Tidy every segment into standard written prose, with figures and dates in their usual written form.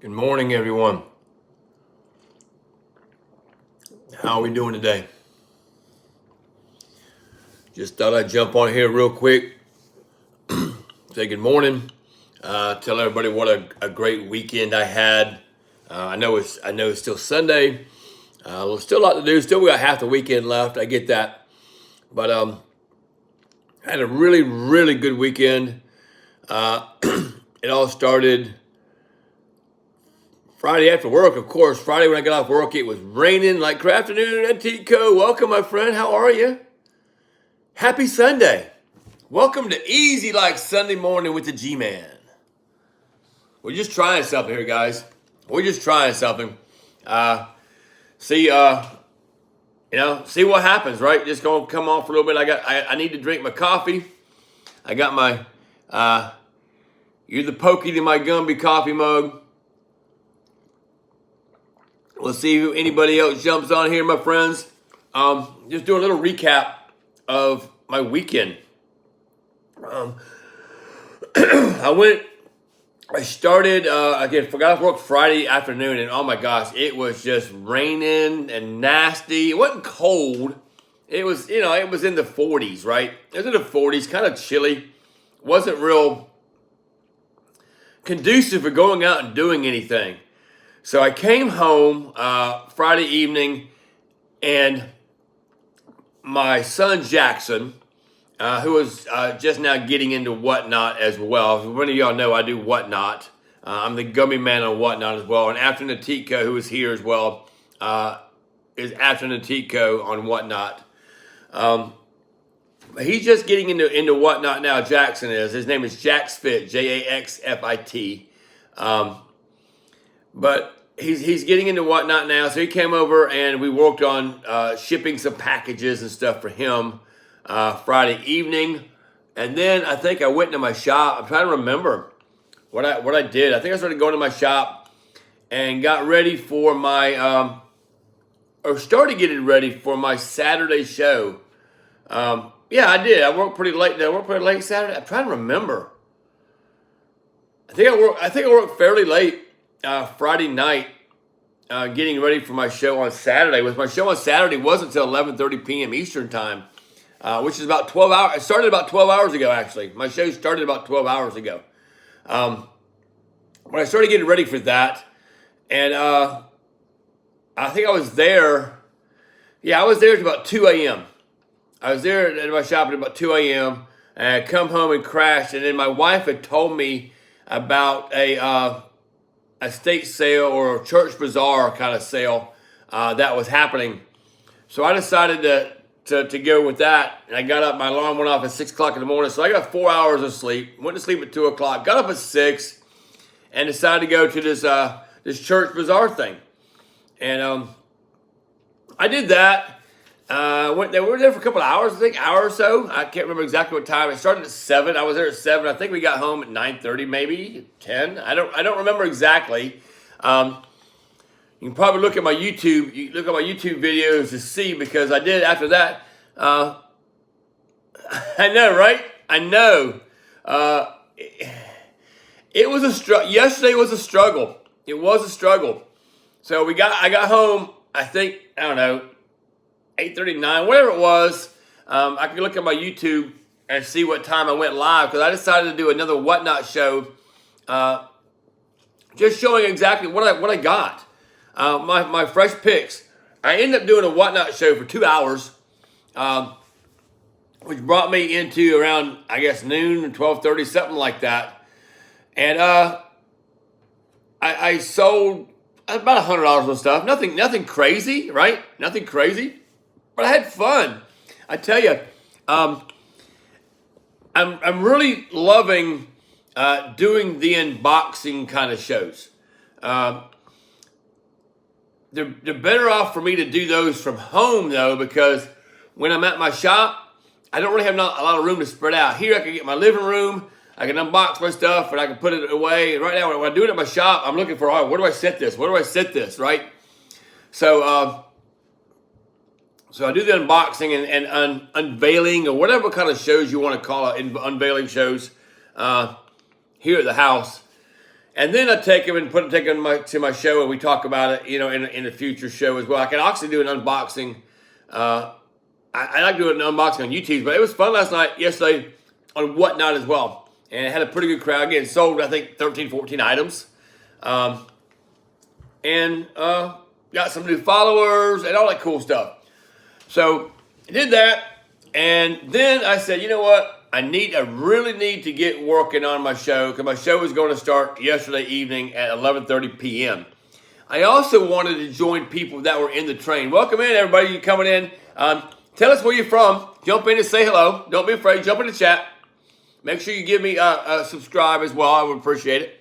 Good morning, everyone. How are we doing today? Just thought I'd jump on here real quick, say good morning, tell everybody what a great weekend I had. I know it's still Sunday. There's still a lot to do. Still, we got half the weekend left. I get that, but I had a really good weekend. It all started Friday after work, of course. Friday when I got off work, it was raining like crap. Afternoon, Antique Co. Welcome, my friend. How are you? Happy Sunday. Welcome to Easy Like Sunday Morning with the G-Man. We're just trying something here, guys. We're just trying something. See what happens, right? Just gonna come on for a little bit. I need to drink my coffee. I got my you're the pokey to my Gumby coffee mug. We'll see who anybody else jumps on here, my friends. Just do a little recap of my weekend. I started, forgot to work Friday afternoon, and oh my gosh, it was just raining and nasty. It wasn't cold. It was in the 40s, right? It was in the 40s, kind of chilly. Wasn't real conducive for going out and doing anything. So I came home Friday evening, and my son Jackson, who was just now getting into Whatnot as well. As many of y'all know, I do Whatnot. I'm the gummy man on Whatnot as well. And After Natiko, who is here as well, is After Natiko on Whatnot. He's just getting into Whatnot now. Jackson is. His name is Jaxfit, Jaxfit. But he's getting into Whatnot now. So he came over and we worked on shipping some packages and stuff for him Friday evening. And then I think I went into my shop. I'm trying to remember what I did. I think I started going to my shop and got ready for my started getting ready for my Saturday show. Yeah, I did. I worked pretty late. Did I work pretty late Saturday? I'm trying to remember. I think I worked fairly late Friday night, getting ready for my show on Saturday. My show on Saturday wasn't until 11:30 p.m. Eastern time, which is about 12 hours. It started about 12 hours ago, actually. My show started about 12 hours ago. When I started getting ready for that, and I think I was there. Yeah, I was there at about 2 a.m. I was there at my shop at about 2 a.m. and I come home and crashed. And then my wife had told me about a estate sale or a church bazaar kind of sale that was happening. So I decided to go with that. And I got up, my alarm went off at 6 o'clock in the morning. So I got 4 hours of sleep, went to sleep at 2 o'clock, got up at 6 and decided to go to this church bazaar thing. And I did that. We were there for a couple of hours, I think, hour or so. I can't remember exactly what time. It started at 7. I was there at 7. I think we got home at 9:30, maybe 10. I don't remember exactly. You can probably look at my YouTube. You look at my YouTube videos to see, because I did after that. I know, right? I know. It was a struggle. Yesterday was a struggle. It was a struggle. So I got home. I think, I don't know, 8:39, whatever it was. I can look at my YouTube and see what time I went live, because I decided to do another Whatnot show, just showing exactly what I got. My fresh picks. I ended up doing a Whatnot show for 2 hours, which brought me into around, I guess, noon or 12:30, something like that. And I sold about $100 worth of stuff. Nothing crazy, right? Nothing crazy. But I had fun. I tell you, I'm really loving doing the unboxing kind of shows. They're better off for me to do those from home, though, because when I'm at my shop, I don't really have a lot of room to spread out. Here I can get my living room, I can unbox my stuff, and I can put it away. And right now, when I do it at my shop, I'm looking for, where do I set this? Where do I set this, right? So I do the unboxing and unveiling, or whatever kind of shows you want to call it, unveiling shows here at the house. And then I take them and take them to my show, and we talk about it, in a future show as well. I can actually do an unboxing. I like doing an unboxing on YouTube, but it was fun yesterday on Whatnot as well. And it had a pretty good crowd. Again, sold, I think, 13, 14 items. And got some new followers and all that cool stuff. So I did that. And then I said, you know what? I really need to get working on my show, because my show was going to start yesterday evening at 11:30 p.m. I also wanted to join people that were in the train. Welcome in, everybody. You coming in. Tell us where you're from. Jump in and say hello. Don't be afraid. Jump in the chat. Make sure you give me a subscribe as well. I would appreciate it.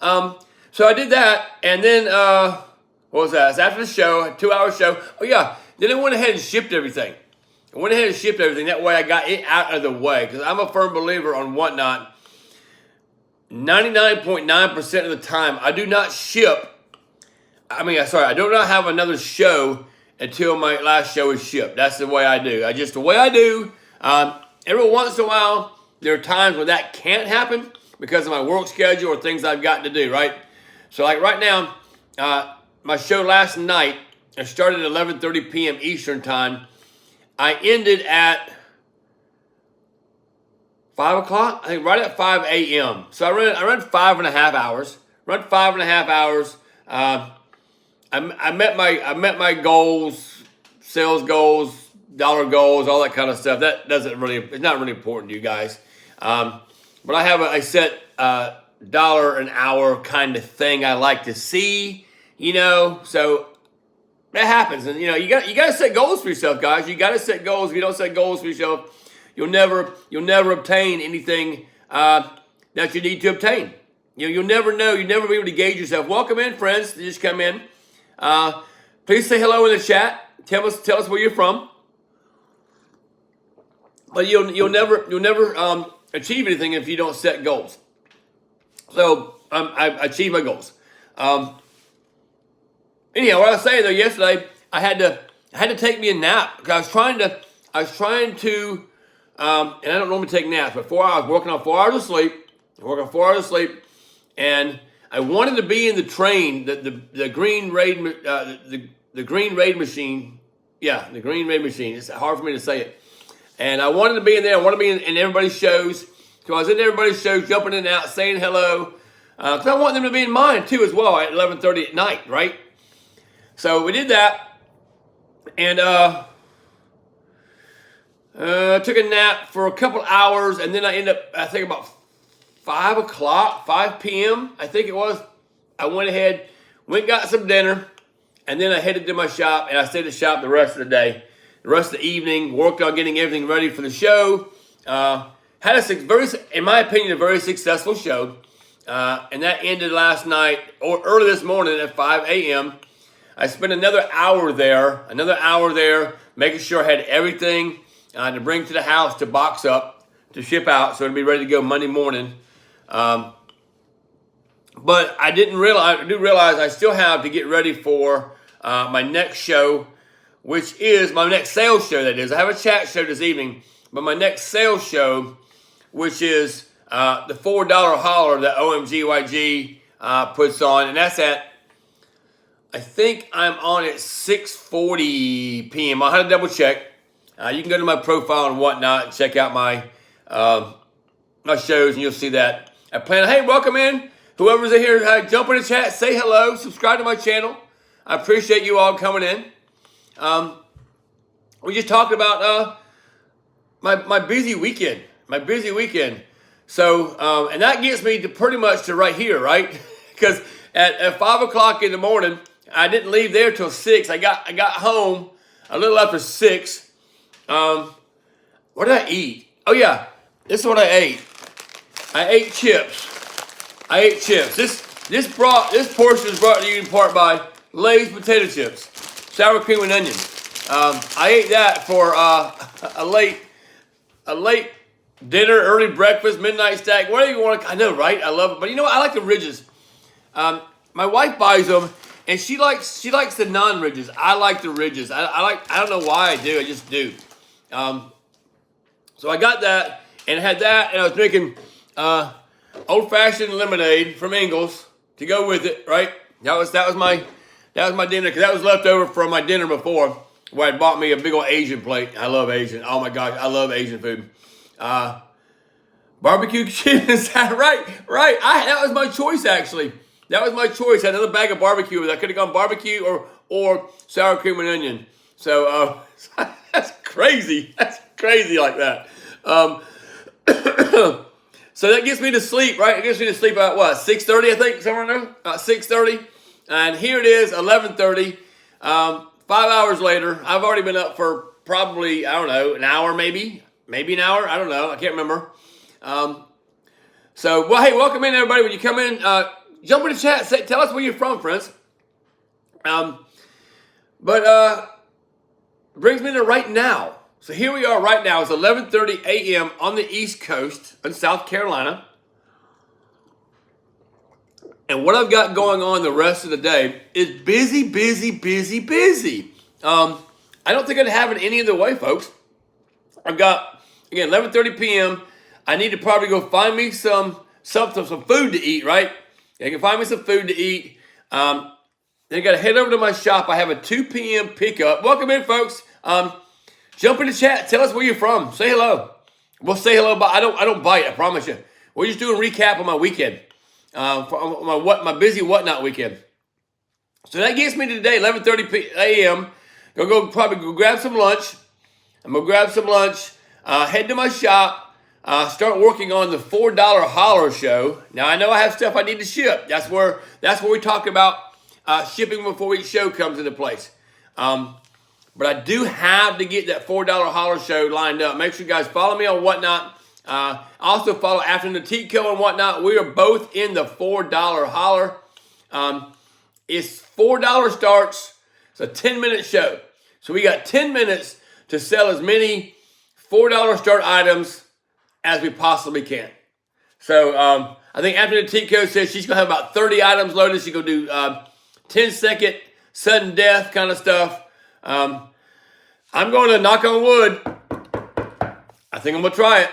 So I did that, and then what was that? It's after the show, a 2-hour show. Oh yeah. Then I went ahead and shipped everything. That way I got it out of the way, because I'm a firm believer on Whatnot. 99.9% of the time, I do not I do not have another show until my last show is shipped. That's the way I do. Every once in a while, there are times when that can't happen because of my work schedule or things I've got to do, right? So like right now, my show last night, I started at 11:30 p.m. Eastern time. I ended at 5 o'clock, I think right at 5 a.m. So I ran 5.5 hours. I met my goals, sales goals, dollar goals, all that kind of stuff. It's not really important to you guys. But I have a set dollar an hour kind of thing I like to see, so that happens. And you got to set goals for yourself, guys. You got to set goals. If you don't set goals for yourself, you'll never obtain anything that you need to obtain. You'll never know. You'll never be able to gauge yourself. Welcome in, friends. Just come in. Please say hello in the chat. Tell us where you're from. But you'll never achieve anything if you don't set goals. So I achieved my goals. Anyhow, what I was saying though, yesterday I had to take me a nap, because I was trying to, and I don't normally take naps, but 4 hours, working on 4 hours of sleep, and I wanted to be in the train, the Green Raid, the Green Raid machine. Yeah, the Green Raid machine. It's hard for me to say it. And I wanted to be in there. I wanted to be in everybody's shows. So I was in everybody's shows, jumping in and out, saying hello. Because I want them to be in mine too as well at 11:30 at night, right? So we did that. And took a nap for a couple hours. And then I ended up, I think about 5 p.m., I think it was. I went ahead, got some dinner. And then I headed to my shop, and I stayed at the shop the rest of the day. The rest of the evening, worked on getting everything ready for the show. Had in my opinion, a very successful show. And that ended last night, or early this morning at 5 a.m. I spent another hour there, making sure I had everything to bring to the house to box up, to ship out, so it'd be ready to go Monday morning. But I do realize I still have to get ready for my next show, which is my next sales show, that is. I have a chat show this evening, but my next sales show, which is the $4 holler that OMGYG puts on, and that's I think I'm on at 6:40 p.m. I had to double check. You can go to my profile and Whatnot and check out my shows, and you'll see that. Hey, welcome in. Whoever's in here, jump in the chat, say hello, subscribe to my channel. I appreciate you all coming in. We just talked about my busy weekend. So, and that gets me to pretty much to right here, right? Because at 5 o'clock in the morning, I didn't leave there till 6. I got home a little after 6. What did I eat? Oh yeah, this is what I ate. I ate chips. This portion is brought to you in part by Lay's potato chips, sour cream and onion. I ate that for a late dinner, early breakfast, midnight snack, whatever you want to. I know, right? I love it, but you know what? I like the ridges. My wife buys them, and she likes the non-ridges. I like the ridges. I don't know why I do. I just do. So I got that and had that, and I was making old-fashioned lemonade from Ingles to go with it, right? That was my dinner, because that was left over from my dinner before, where I bought me a big old Asian plate. I love Asian. Oh my gosh, I love Asian food. Barbecue chicken, right? That was my choice, actually. That was my choice. I had another bag of barbecue. I could have gone barbecue or sour cream and onion. So that's crazy. That's crazy like that. So that gets me to sleep, right? It gets me to sleep at what, 6:30, I think, somewhere in there? 6:30. And here it is, 11:30. 5 hours later. I've already been up for probably, I don't know, an hour maybe an hour. I don't know. I can't remember. So, well, hey, welcome in, everybody. When you come in, jump in the chat. Tell us where you're from, friends. Brings me to right now. So here we are right now. It's 11:30 a.m. on the East Coast in South Carolina. And what I've got going on the rest of the day is busy. I don't think I'd have it any other way, folks. I've got, again, 11:30 p.m. I need to probably go find me some food to eat, right? I can find me some food to eat. Then I got to head over to my shop. I have a 2 p.m. pickup. Welcome in, folks. Jump in the chat. Tell us where you're from. Say hello. We'll say hello, but I don't bite. I promise you. We're just doing a recap of my weekend, my busy whatnot weekend. So that gets me to today, 11:30 a.m. Probably go grab some lunch. I'm gonna grab some lunch. Head to my shop. Start working on the $4 Holler Show. Now I know I have stuff I need to ship. That's where we talk about shipping before each show comes into place. But I do have to get that $4 Holler Show lined up. Make sure you guys follow me on Whatnot. Also follow Afternoon Tico and Whatnot. We are both in the $4 Holler. It's $4 starts. It's a 10-minute show. So we got 10 minutes to sell as many $4 start items as we possibly can. So I think Afternoon Tico says she's going to have about 30 items loaded. She's going to do 10-second sudden death kind of stuff. I'm going to knock on wood. I think I'm going to try it.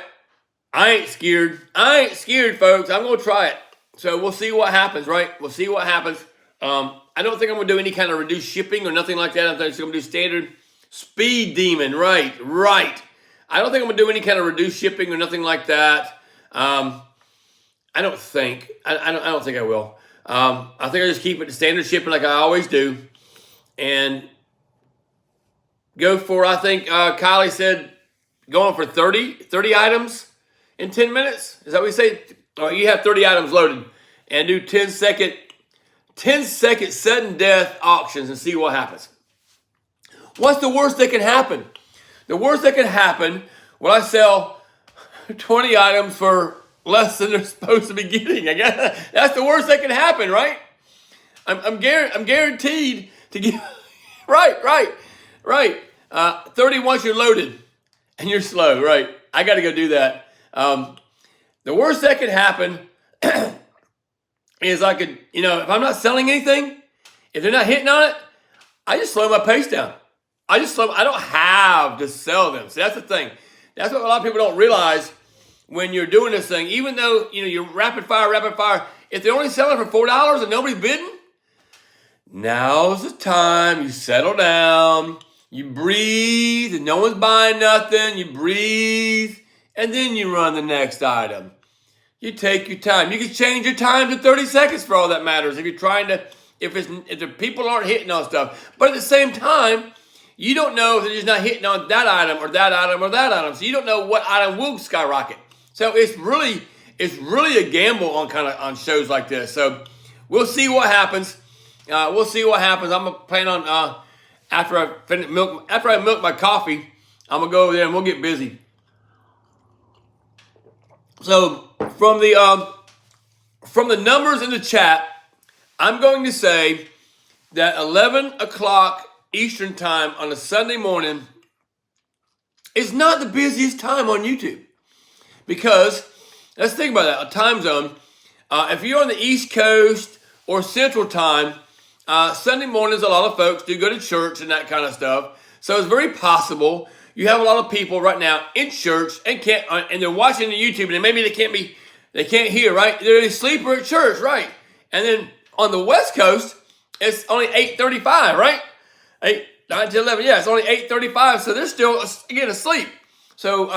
I ain't scared, folks. I'm going to try it. So we'll see what happens, right? We'll see what happens. I don't think I'm going to do any kind of reduced shipping or nothing like that. I'm just going to do standard Speed Demon, right. I don't think I'm going to do any kind of reduced shipping or nothing like that. I don't think I will. I think I just keep it to standard shipping like I always do. And go for, I think Kylie said, going for 30 items in 10 minutes. Is that what you say? Oh, you have 30 items loaded and do 10-second sudden death auctions and see what happens. What's the worst that can happen? The worst that can happen when I sell 20 items for less than they're supposed to be getting. I guess that's the worst that can happen, right? I'm guaranteed to get right. 30 once you're loaded and you're slow, right? I got to go do that. The worst that could happen is I could, if I'm not selling anything, if they're not hitting on it, I just slow my pace down. I don't have to sell them. So that's the thing. That's what a lot of people don't realize when you're doing this thing. Even though, you're rapid fire, if they're only selling for $4 and nobody's bidding, now's the time. You settle down, you breathe, and no one's buying nothing. You breathe, and then you run the next item. You take your time. You can change your time to 30 seconds for all that matters if you're trying to, if the people aren't hitting on stuff. But at the same time, you don't know if they're just not hitting on that item or that item or that item. So you don't know what item will skyrocket. So it's really a gamble on shows like this. So we'll see what happens. I'm gonna plan on after I milk my coffee, I'm gonna go over there and we'll get busy. So from the numbers in the chat, I'm going to say that 11 o'clock Eastern time on a Sunday morning is not the busiest time on YouTube. Because, let's think about that, a time zone. If you're on the East Coast or Central Time, Sunday mornings, a lot of folks do go to church and that kind of stuff. So it's very possible you have a lot of people right now in church and they're watching the YouTube and maybe they They can't hear, right? They're asleep or at church, right? And then on the West Coast, it's only 8:35, right? 8, 9 to 11. Yeah, it's only 8:35, so they're still, again, asleep. So,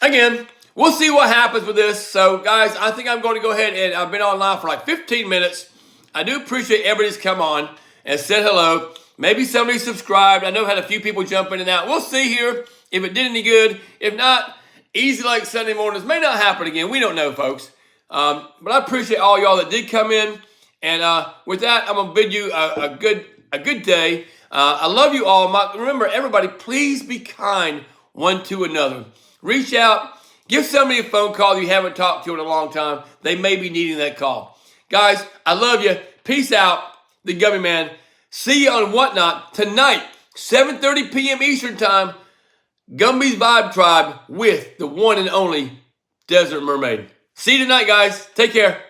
again, we'll see what happens with this. So, guys, I think I'm going to go ahead and I've been online for like 15 minutes. I do appreciate everybody's come on and said hello. Maybe somebody subscribed. I know I had a few people jump in and out. We'll see here if it did any good. If not, easy like Sunday mornings. May not happen again. We don't know, folks. But I appreciate all y'all that did come in. And with that, I'm going to bid you a good day. I love you all. Remember, everybody, please be kind one to another. Reach out. Give somebody a phone call you haven't talked to in a long time. They may be needing that call. Guys, I love you. Peace out. The Gummy Man. See you on Whatnot tonight, 7:30 p.m. Eastern Time. Gumby's Vibe Tribe with the one and only Desert Mermaid. See you tonight, guys. Take care.